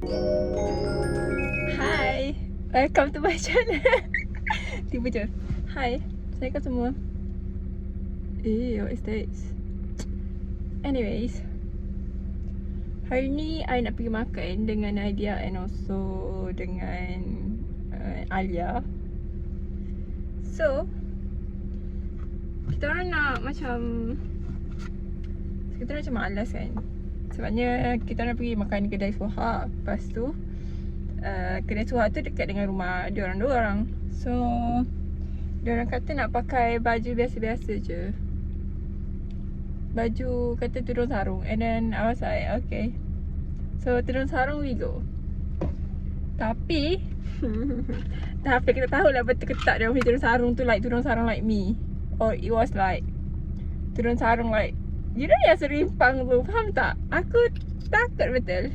Hi, welcome to my channel. Tiba je. Hi, Assalamualaikum semua. What is this? Anyways, hari ni I nak pergi makan dengan Nadia and also dengan Alia. So, kita orang nak macam malas kan. Sebabnya kita orang pergi makan kedai Suha. Lepas tu kedai Suha tu dekat dengan rumah diorang dua orang. So diorang kata nak pakai baju biasa-biasa je. Baju kata tudung sarung. And then I was like okay, so tudung sarung we go. Tapi kita tahu lah betul ke tak dia punya tudung sarung tu like tudung sarung like me, or it was like tudung sarung like you know yang serimpang tu, faham tak? Aku takut betul.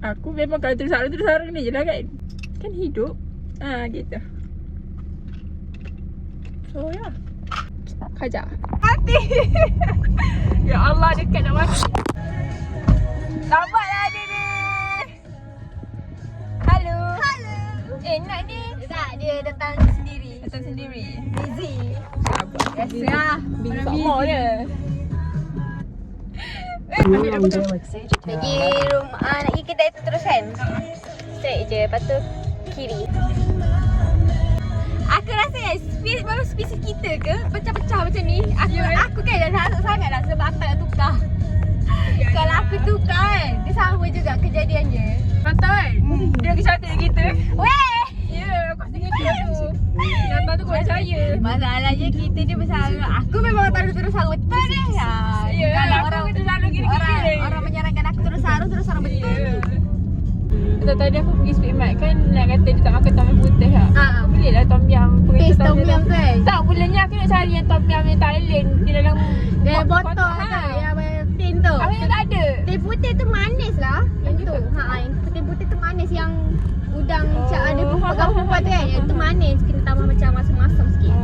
Aku memang kalau tudung sarung ni je lah kan. Kan hidup. Gitu. So ya, Hajar mati. Ya Allah, dekat nak mati. Lambatlah dia ni. Halo. Nak ni? Tak, dia datang sendiri. Busy. Biasa bingung sama dia. Pergi rumah, nak pergi kedai tu terus kan? Straight je, lepas tu kiri. Aku rasa kan, baru spesies kita ke pecah-pecah macam ni. Aku kan dah takut sangat lah sebab aku nak tukar. Kalau aku tukar kan, dia sama juga kejadiannya. Mantap kan? Dia lagi cantik kita. Weh! Ya, aku tengok dia tu. Nampak tu kau percaya. Masalahnya kita ni bersama. Aku memang taruh terus sarung betul ni. Ya, Kalau aku kata selalu gini-gini. orang menyarankan aku terus sarung betul. Betul, tadi aku pergi Speed Mart kan, nak kata dia tak makan tom yum putih tak? Boleh lah tom yum. Paste tom yum tu kan? Tak, bulannya aku nak cari yang tom yum yang Thailand. Di dalam botol kan? Yang tin tu. Apa yang tak ada? Tin putih tu manis lah. Yang tu. Yang tin putih tu manis. Yang udang ada perempuan tu kan? Yang tu manis. Kena tambah macam masam-masam sikit.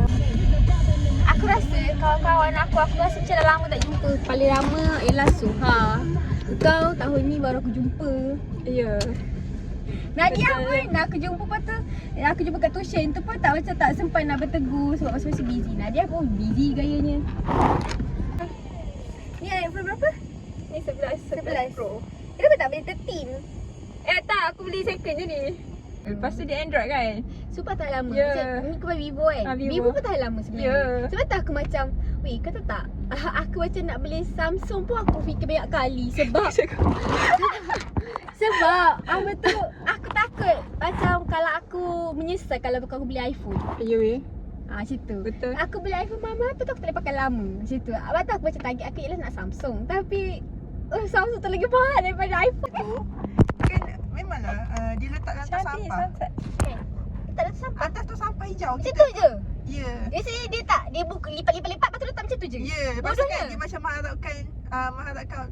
Aku rasa kawan-kawan aku rasa macam dah lama tak jumpa. Paling lama ialah Suha. Kau tahun ni baru aku jumpa. Ya. Nadia pun dah aku jumpa, lepas tu aku jumpa kat tuition tu pun tak sempat nak bertegur sebab masih busy. Nadia pun busy gayanya. Ni iPhone berapa? Ni 11 Pro. Kenapa tak beli 13? Tak, aku beli second je ni. Lepas tu dia Android kan? Sumpah tak lama. Ya. Ni kau Vivo kan? Vivo pun tak lama sebenarnya. Ya. Sebab tu aku macam, weh kata tak? Aku macam nak beli Samsung pun aku fikir banyak kali sebab apa tu, aku takut macam kalau aku menyesal kalau bukan aku beli iPhone. Ya weh. Macam tu. Betul. Aku beli iPhone mama tu aku tak boleh pakai lama. Macam tu. Lepas tu aku macam target aku ialah nak Samsung. Tapi Samsung tu lagi mahal daripada iPhone. Kan memanglah dia letak dalam tas sampah. Kan? Tak ada sampah. Atas tu sampah hijau. Macam tu je. Ya. Biasanya dia tak, dia buka lipat-lipat lepas tu letak macam tu je. Ya, lepas tu kan Bodohnya. dia macam mengharapkan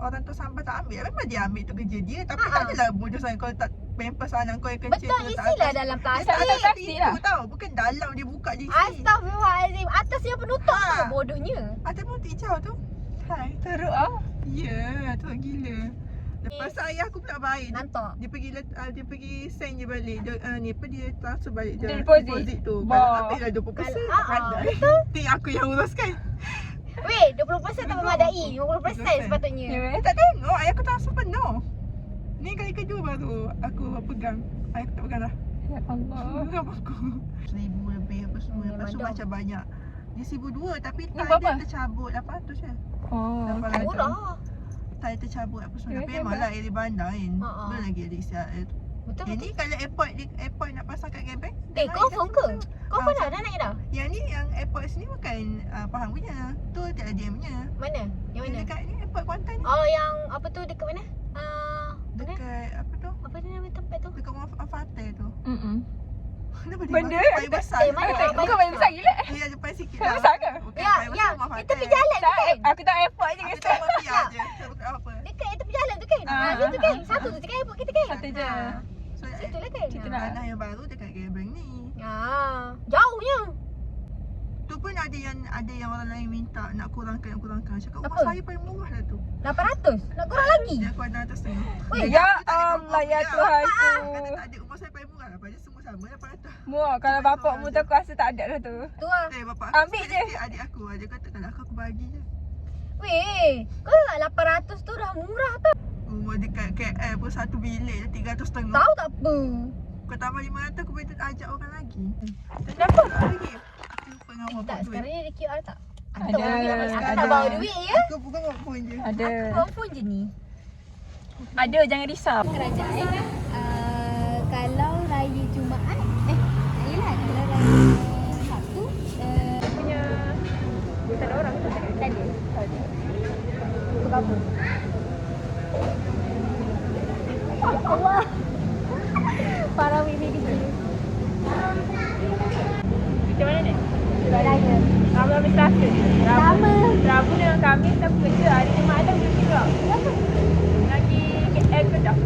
orang tu sampah tak ambil. Memang dia ambil tu kerja dia, tapi tak adalah bodoh sangat kalau tak pampers anak kau yang kecil Betul, tu letak isilah atas. dalam Dia plastik. tak Atas atas plastik pintu lah. tau, bukan dalam dia buka je isi. Astaghfirullahalazim. Atas yang penutup tu bodohnya. Atas pun hijau tu. Hai. Teruk ah. Ya, teruk gila. Lepas tu ayah aku pula baik. Nampak. Dia pergi send je balik. Dia transfer balik je Deposit tu. Bah. Kalau ambil lah 20%. Kalau- Betul. Ting aku yang uruskan. Weh, 20% tak memadai. 50% sepatutnya. Ya weh. Tak tengok, ayah aku transfer penuh. Ni kali kedua baru aku pegang. Ayah aku tak pegang dah. Ya Allah. Berapa aku? 1,000 lebih apa semua. Ya, Lepas tu madam. macam banyak. Dia 1,200 tapi Ni tak berapa? ada tercabut 800 je. Oh. Lapan ratus. Murah. Tak ada tercabut apa semua. Ya, Tapi hebat. memanglah area bandar kan. Ha. Belum lagi ada Israel. Betul Yang betul. ni kalau airport nak pasang kat Gebeng. Confirm ke? Confirm dah naik dah. Yang ni yang airport sini bukan Pahang punya. Tu TLDM punya. Mana? Yang mana? Dekat ni airport Kuantan ni. Oh, yang apa tu dekat mana? Mana? Dekat apa tu? Apa dia nama tempat tu? Dekat Afatel tu. Kenapa dia Benda? paling besar? mana? Bukan paling besar gila. Ya, depan sikit Paling lah. besar ke? Bukan Ya, paling besar yang rumah di Afatel. tepi jalan tu Tak, kan? aku tak airport je Aku guys. tak mafia je. Tak bukan apa. Dekat tepi jalan tu kan? Ah, Situ kan? Satu tu dekat airport kita kan? Satu je. So, Situ lah kan? Situ lah. tanah yang baru dekat Gebeng ni. Jauhnya. Tu pun ada yang orang lain minta nak kurangkan. Cakap rumah Apa? saya paling murah lah tu. 800? Nak kurang lagi? Dia aku ada atas tengah. Weh, Ya Allah, ya Tuhan Kata ku. tak ada rumah saya paling murah lah. Pasal semua sama lah pada. Muak kalau bapak mu tu aku rasa tak ada dah tu. Tu lah. Bapak Ambil je. Adik aku aja kata kalau aku bagi je. Weh, kau tak 800 tu dah murah tau. Rumah dekat KL pun satu bilik 300 setengah. Tahu tak apa? Kau tambah 500 aku boleh ajak orang lagi. Kenapa? Lagi. Aku lupa dengan orang Tak, buat duit. sekarang ni ada QR tak? Aku Ada, tak bawa duit. Aku ada. tak bawa duit ya. Aku bukan buat phone je. Ada. Aku bawa phone je ni. Ada, jangan risau. Kerajaan kalau raya Jumaat yelah kalau raya Sabtu Punya tak ada orang tu. tak ada. Untuk apa? Allah. Para baby kecil. Macam mana ni? Raya. Rabu habis Selasa je. Sama. Rabu dengan Khamis aku kerja. Hari Jumaat tu kerja juga. Kenapa? Lagi KL Kedah.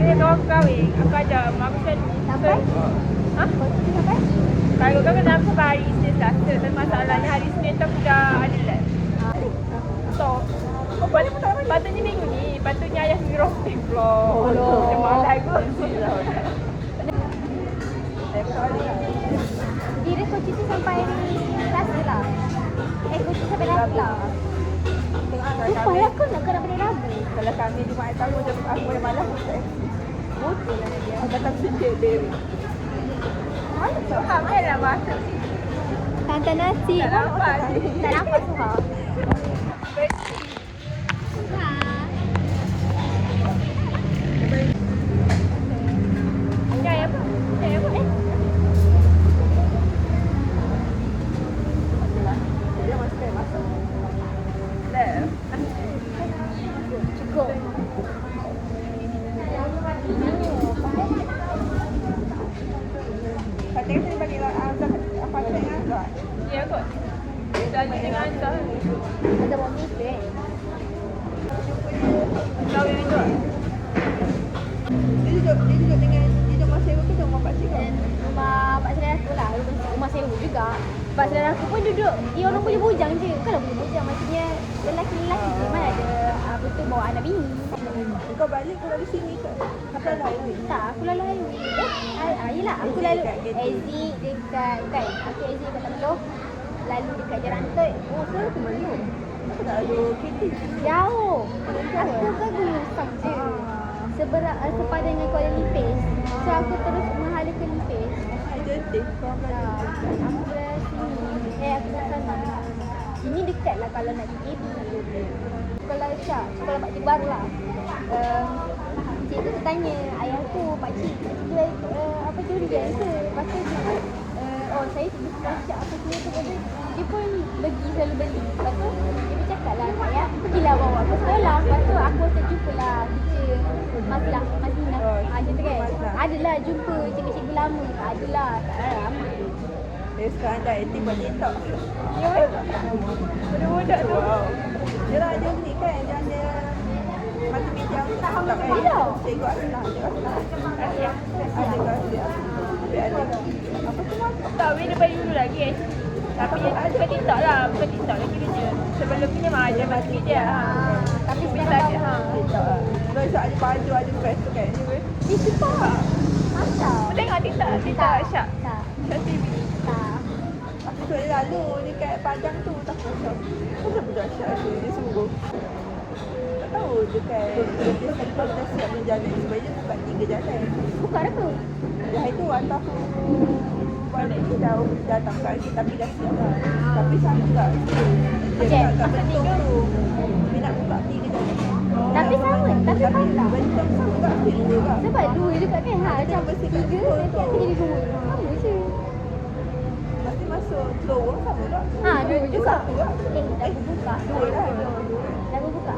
Saya kawan aku kahwin. Aku ajak mak aku tadi. Sampai? Ha? Kau tu sampai? Kalau kau kena sampai hari Isnin Selasa. Tapi masalahnya hari Isnin tu aku dah ada lab. So, patutnya minggu ni. Patutnya ayah pergi roasting vlog. Macam mana aku? Kira kau cuti sampai Selasa lah. Kau cuti sampai Rabu lah. Lupa lah kau nak kena balik Rabu. Kalau kami Jumaat tahu macam aku yang malas betul lah dia. Aku datang sikit dia. Mana Suham kan nak masuk sini. Tante nasi. Tak nampak ni. Tak nampak Suha. Bersih. Suha. Cai apa? Cai apa? Dia masuk. Dah. Cukup. Katanya saya bagi apa dengan Azhar. Ya kot. Dah dengan Azhar. Ada buat meeting. Kau yang itu. Dia duduk dengan rumah sewa ke rumah pakcik kau? Dan rumah pak saudara aku lah. Rumah sewa juga. Pak saudara aku pun duduk. Dia orang punya bujang je. Kan punya bujang. Maksudnya lelaki-lelaki je. Mana ada apa tu bawa anak bini. Kau balik kau dari sini ke? Apa lain? Tak, aku lalu highway. Yelah, aku lalu exit dekat kan. Aku exit dekat Temeloh. Lalu dekat Jalan Tut. Oh, saya ke mana? Aku tak ada kereta. Jauh. Aku kan Gulungsang je. Sepadan dengan Kuala Lipis. So aku terus menghala ke Lipis. Cantik. Aku dari sini. Aku dah sana. Sini dekat lah kalau nak pergi sekolah Syah. Sekolah pakcik baru lah. Cik tu tanya ayah aku, pakcik jual apa durian ke? Lepas tu dia pun saya pergi sekolah Syah apa semua tu. Dia pun selalu beli. Lepas tu dia pun cakap lah ayah pergilah bawa aku sekolah. Lepas tu aku terjumpa lah teacher Maslah, Masina. Macam tu kan. Adalah jumpa cikgu-cikgu lama. Adalah tak ramai. Dia sekarang dah aktif buat TikTok. Ya ke? Budak-budak tu. Dia lah ada ni kan, dia ada macam media tak kan? Ada? Cikgu Aslah, cikgu Aslah. Ya. Ada ke Aslah? Ada. Apa tu mas? Tak, dia bagi dulu lagi Tapi bukan TikTok lah. Bukan TikTok lagi dia. Sebelum punya mah ajar masjid je. Tapi Bisa sekarang dia. tahu. TikTok lah. Kau esok ada baju, ada vest tu kan? Dia suka. Masa? Tengok TikTok. TikTok Syak. Tak. Syak TV. Tak. Aku tu lalu dekat Padang tu tak kosong. Kenapa budak Syak tu? Dia suruh. Tak tahu dekat dia sempat dah siap berjalan sebab dia buka 3 jalan. Buka dah tu. Dah itu atas aku balik ni dah datang kat lagi tapi dah siap lah. Tapi sama tak dia Okey. kat bentuk tu. Dia nak buka 3 jalan. Tapi sama. Tapi pandang. Bentuk sama tak fit juga. Sebab dua juga kan. Macam bersih tiga kat nanti situ. aku jadi dua. Sama je. Pasti masuk lorong sama tak? Dua juga. Satu tak? Dah aku buka. Dua dah. Dah aku buka.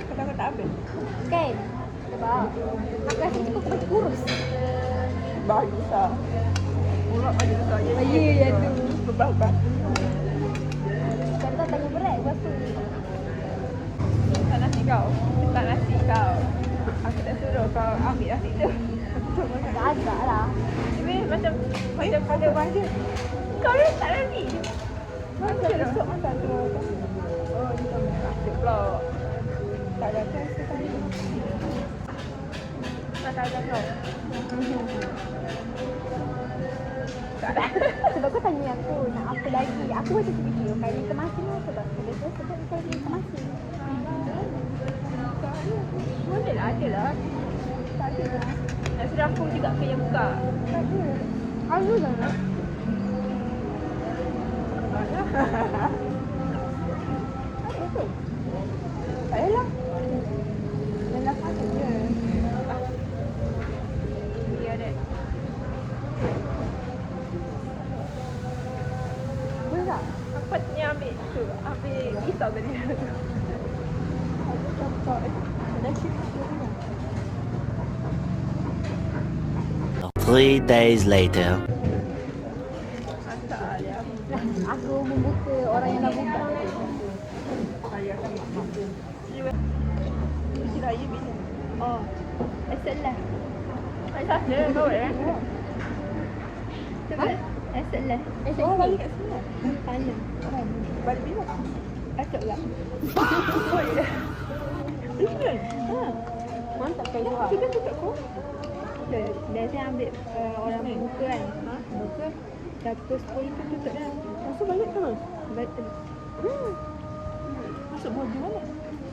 Kenapa tak habis? Kan? Sebab aku rasa cukup baju kurus. Baju besar. Urat baju besar. Ya tu. Bebas-bebas. Kalau tak tanya berat berapa? Tak nasi kau. Tak nasi kau. Aku tak suruh kau ambil nasi tu. Dah agak lah. Ini macam Ada banyak. kau letak lagi. Macam besok makan tu. Oh, ni tak ada pula. Tak ada kan sekali. Mata ajar kau. Sebab kau tanya aku nak apa lagi. Aku macam terfikir kali kemasin lah sebab sebab kali kemasin. Boleh lah, ada lah. Tak ada lah. Nak suruh aku juga ke yang buka. Tak ada. Aku lah. Apa tu? Tak payahlah. Dan lapar tu je. Ya, ada. Boleh tak? Aku patutnya ambil tu. Ambil pisau tadi. Aku tak. Dah cukup. 3 days later. Asal dia. Aku membuka orang yang dah buka. Saya akan mak. Uji raya bila? Oh. Esok lah. Ay, saja kau eh. Coba. Esok lah. Esok Oh, ni. balik kat sini lah. Sana. Balik bila? Esok lah. Different. Ha. Mantap kau jual. Kita tutup kau. Biasa ambil orang buka kan. Buka. Dah pukul 10 tu tutup dah. Masuk balik terus. Betul. Masuk bodi mana?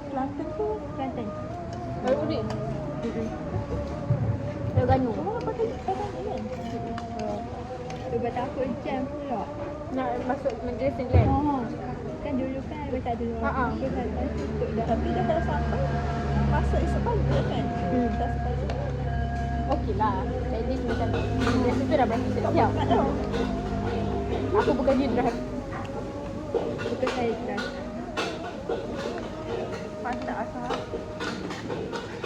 Kelantan tu. Kelantan. Baru ni. Dah ganung. Kau nak pakai sekarang ni kan? Sebab takut jam pula. Nak masuk majlis ni kan? Oh. Kan dulu kan ada tak dulu. Ha. Kelantan tutup dah. Tapi dah kalau sampai masuk esok pagi kan? Dah sepagi. Okey lah. At least macam majlis tu dah berapa siap. Tak tahu. Aku bukan dia drive. Betul saya dah. Pantak asal.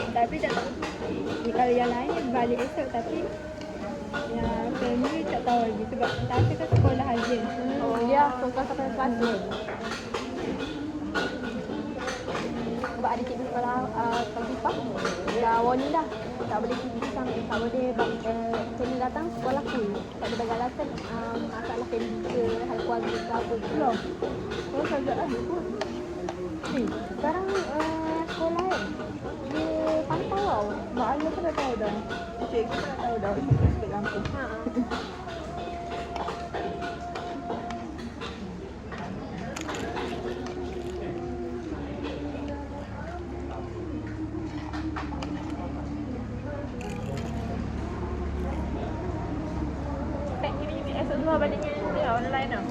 Tapi tak tahu. Kalau yang lain balik esok tapi yang family tak tahu lagi sebab tak kan sekolah aja. Oh ya, kau sampai kelas tu. Sebab ada cikgu sekolah Kak dah warning dah. Tak boleh pergi sampai, tak boleh kena datang sekolah full. Tak ada bagi alasan masalah family ke, hal keluarga ke apa ke. Belum. Kau kerjaan pun. Sekarang sekolah kan, dia pantau tau. Mak ayah pun dah tahu dah. Cikgu pun dah tahu dah. Cikgu sebut lampu. Ni esok luar baliknya dia online tau.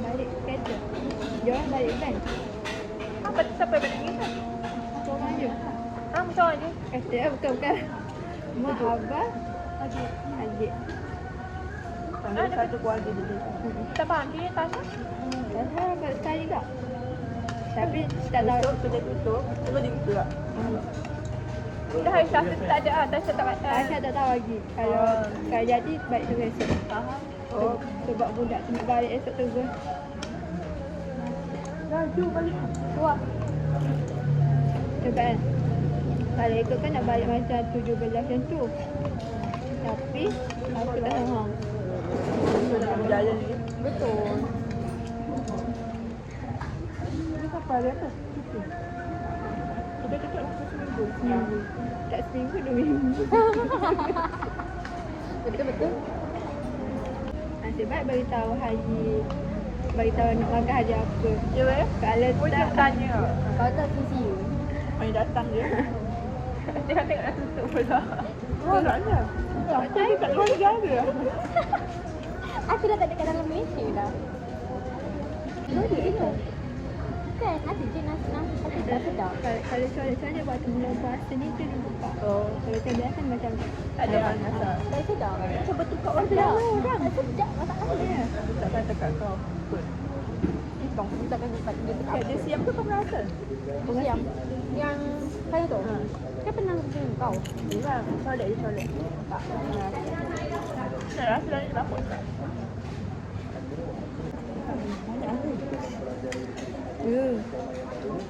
Balik kerja. Dia orang balik kan? Apa siapa yang balik ni kan? Seorang je. Macam je. Bukan. Mak abah. Adik. Ada satu keluarga dia. Tak faham dia Tasha. Tasha dapat sekali tak? Tapi tak tahu. Besok kerja tutup. Cuba dia buka. Dah hari Selasa tu tak ada lah. Tasha tak kata. Tasha tak tahu lagi. Kalau jadi baik tu esok. Faham. Oh. Sebab budak tu nak balik esok terus. Laju balik. Keluar. Sebab kan kalau ikut kan nak balik macam 17 macam tu. Tapi aku tak tahu. Nak berjalan lagi. Betul. Ini siapa dia tu? Cuti. Kita tutup lah seminggu. Tak seminggu 2 minggu. Betul-betul. Nasib baik beritahu Haji. Beritahu nak makan hari apa. Ya weh. Kalau Oh dia tak tanya. kau tak TCU. Main datang dia. Dia tengok dah tutup pula. Oh, tak ada. Aku dia tak boleh jaga. Aku dah tak ada kat dalam Malaysia dah. Boleh ke? Kan ada je nasi-nasi tapi tak sedap. Kalau soalan-soalan waktu bulan puasa ni tu dia buka. Oh. Kalau macam biasa macam Ada Jangan masak. tak sedap. Macam bertukar Tak sedap. orang. Tak sedap masakannya. Tak kata kat kau. Ikut. Hitung. Takkan tempat dia Okay, tak. dia siap tu kau pernah rasa? Siam. Yang saya tu. Ha. Kan pernah kerja kau. Bukan. Solek je solek. Tak. Nak rasa dah ni lapuk tak? Banyak tu.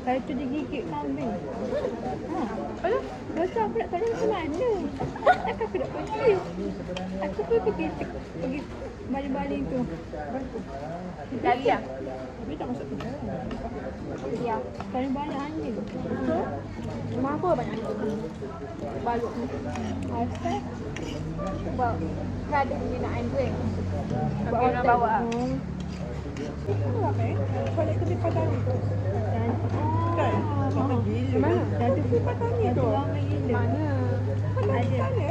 Kalau tu digigit kambing. Alah. Lepas tu aku nak tanya macam mana? Takkan aku nak pergi. Aku pun pergi baling-baling tu. Lagi lah. Tapi tak masuk penjara. Ya. Paling banyak anjing. Rumah aku banyak anjing. Balut ni. Asal? Sebab kan ada penggunaan tu kan. Kaki nak bawa. Itu apa eh? Balik ke pipa tani tu. Kan? Sama gila. Mana? Yang tu pipa tani tu. Lama gila. Mana? Ada. Mana?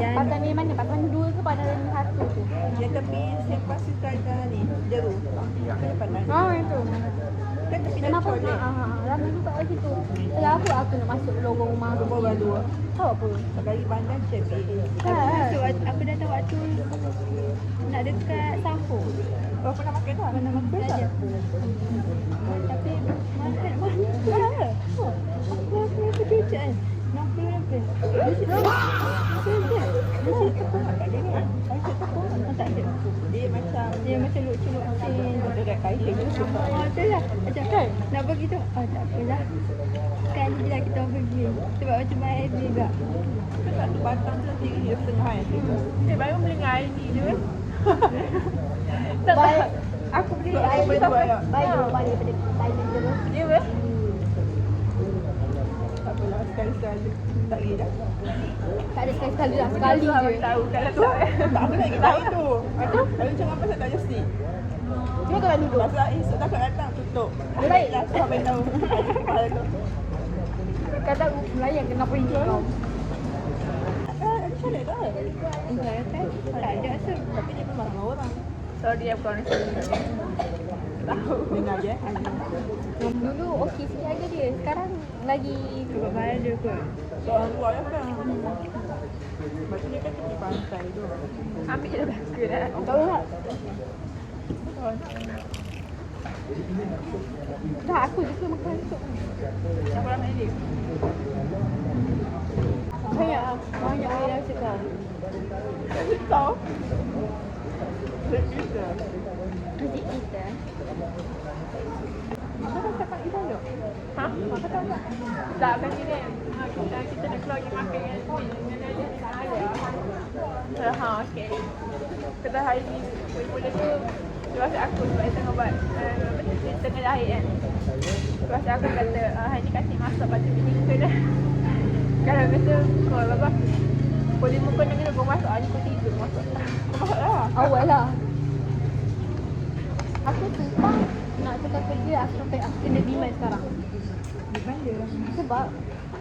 Yang Patah ni mana? Patah ni 2 ke patah ni 1 tu? yang tepi selepas sekadar ni. Jeruk. Pipa tani. Itu. Kan tepi Memang dah aku colek. ramai juga kat situ. Kalau aku nak masuk lorong rumah aku. Rumah baru. Tahu apa? Sekali pandang CPA. Kan? Aku datang waktu nak dekat Sampo. Oh, pernah makan tak? Pernah makan tak? Tapi mahal. Mahal. Aku rasa kejap kan. RM60. Dia tepung kat dia ni. Kaisik tepung. Tak ada. Dia macam lucin-lucin. Dekat kaisik tu. Tu lah. Macam kan? Nak pergi tu. Tak apalah. Sekali je lah kita orang pergi. Sebab macam mahal juga. Kan satu batang tu RM3.5 kan? Baru beli dengan air ni je. Baik. Aku beli Sebab air aku boleh buat tak? Baik balik daripada Thailand je tu. Ya ke? Tak apalah. Sekali-sekali. Tak lagi dah. Tak ada sekali-sekali lah. Sekali je. Tahu kalau Tu, tak aku nak tahu tu. Aku jangan pasal tak just ni. Cuma kau nak duduk. Pasal esok takut datang tutup. Baiklah. Sampai tahu. Kepala tu. Kata Melayan kena pergi kau. Ada chalet tak? Enggak kan? Tak ada rasa. Tapi dia memang ramai orang. Sorry aku orang sini. Tahu. Dengar je. Dulu okey sikit harga dia. Sekarang lagi Sebab bayar dia kot. Seorang luar je kan? Sebab tu dia kan tepi pantai tu. Ambil je belaka dah. tahu tak? Dah aku suka makan sup. Siapa ramai dia? Banyak air dah cakap. Tahu? Kita. Adik kita. Mana cakap Iban tu? Ha? Apa tahu tak? Tak kan gini. Kita nak keluar yang makan dengan ada. Ha, okey. Kita hari ni mula tu rasa aku sebab dia tengah buat dia tengah jahit kan. Rasa aku kata hari ni kasih masak batu binika dah. Kalau kata kau apa? Boleh muka nak kena kau masak hari kau tidur masak. Kau masak lah. Awal lah. Aku sumpah nak tukar kerja aku sampai aku kena demand sekarang. Iban dia. Sebab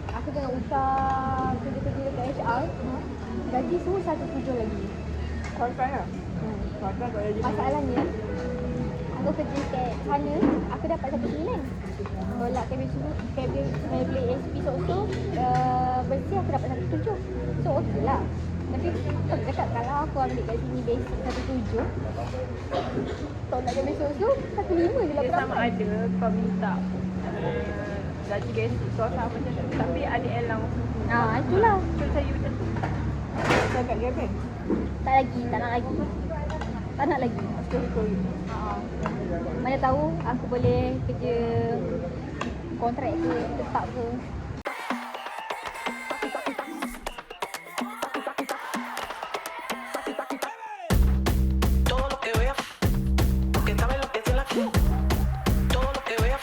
aku tengah usah kerja-kerja dekat HR. Gaji semua 1.7 lagi. Kualifikasi lah. Kualifikasi tak ada jadi. Masalahnya aku kerja kat sana, aku dapat 1.9. Tolak kabel ASP sok-sok bersih aku dapat 1.7. So okey lah. Tapi aku cakap kalau aku ambil kat sini basic 1.7, tolak kabel sok-sok 1.5 je lah Dia aku sama dapat. ada kau minta gaji basic kau sama macam tu tapi ada allowance. Itulah. Betul saya macam tu. Cakap dia apa? Tak lagi, tak nak lagi. Tak nak lagi. Mana tahu aku boleh kerja kontrak ke, tetap ke. Todo lo que vea, porque sabe lo que es la todo lo que vea.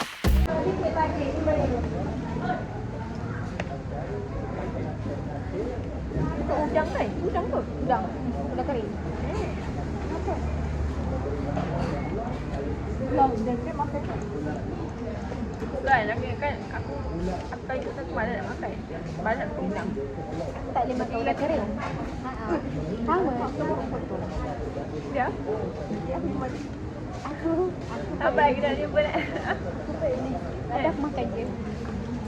Untuk udang kan? Udang ke? Udang. Udang kering. Belum, dan dia makan tak? Kan, kan aku kali tu satu malam nak makan. Banyak tu udang. Aku tak boleh makan udang kering. Sama. Dia? Aku Apa lagi dah dia pun nak. ada aku makan je.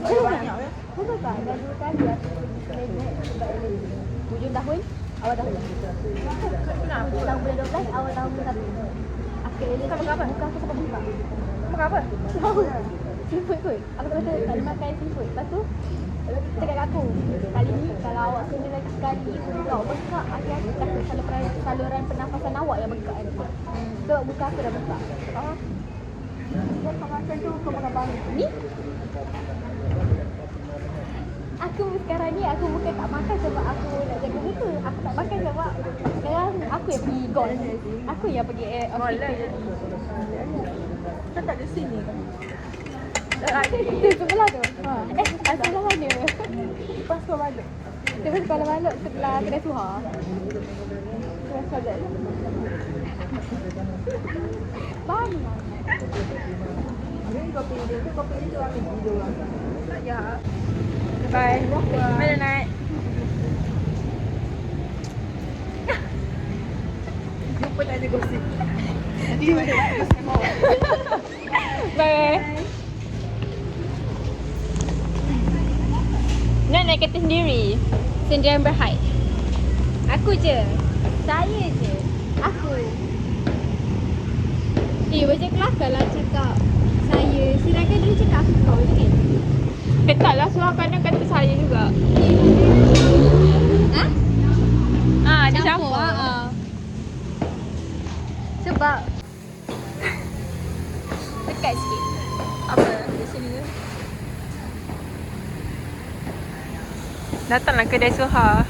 Banyak ya? Kau tahu tak? Dah 2 kali aku pergi kredit sebab ini. Hujung tahun, awal tahun. Kenapa? Hujung tahun bulan 12, awal tahun bulan 1. Aku kredit Kau makan apa? muka aku sampai buka. Makan apa? Tahu. Seafood kot. Aku tak kata tak boleh makan seafood. Lepas tu, dia cakap kat aku, kali ni kalau awak kena lagi sekali muka awak bengkak, hati-hati takut saluran pernafasan awak yang bengkak nanti. So, muka aku dah bengkak. Kau makan tu, kau makan banyak. Ni? Aku sekarang ni aku bukan tak makan sebab aku nak jaga muka. Aku tak makan sebab sekarang aku yang pergi gol. Aku yang pergi hospital. Kan tak ada sini kan? Tu sebelah tu. Sebelah mana? Pas kau balik. Sebelah sekolah balok sebelah kedai Suha. Kelas solat. Banyak. Kau pilih tu ambil video lah. Ya. Bye. Mana naik? Lupa tak ada gosip. Nanti dia ada gosip bawah. Bye. Nak naik kereta sendiri. Sendirian berhaid. Aku je. Saya je. Aku. Macam kelakar lah cakap saya. Sedangkan dia cakap aku kau je kan? Taklah suara kadang kata saya juga. Ha? Dia Campur. campur. Sebab dekat sikit. Apa? Di sini ke? Datanglah kedai Suha.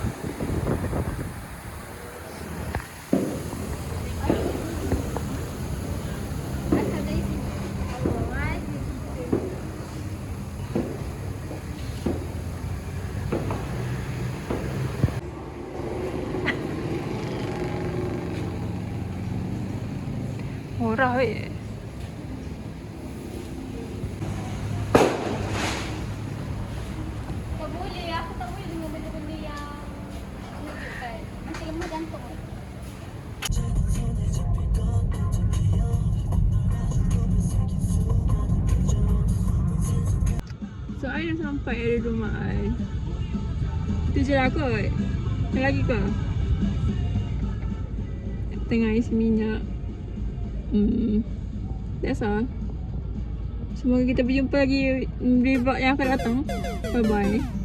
Murah weh. Tak boleh. Aku tak boleh dengan benda-benda yang menunjukkan. Macam lemah jantung. So, I dah sampai ada rumah I. Itu je lah kot. Ada lagi ke? Tengah isi minyak. That's all. Semoga kita berjumpa lagi di vlog yang akan datang. Bye bye.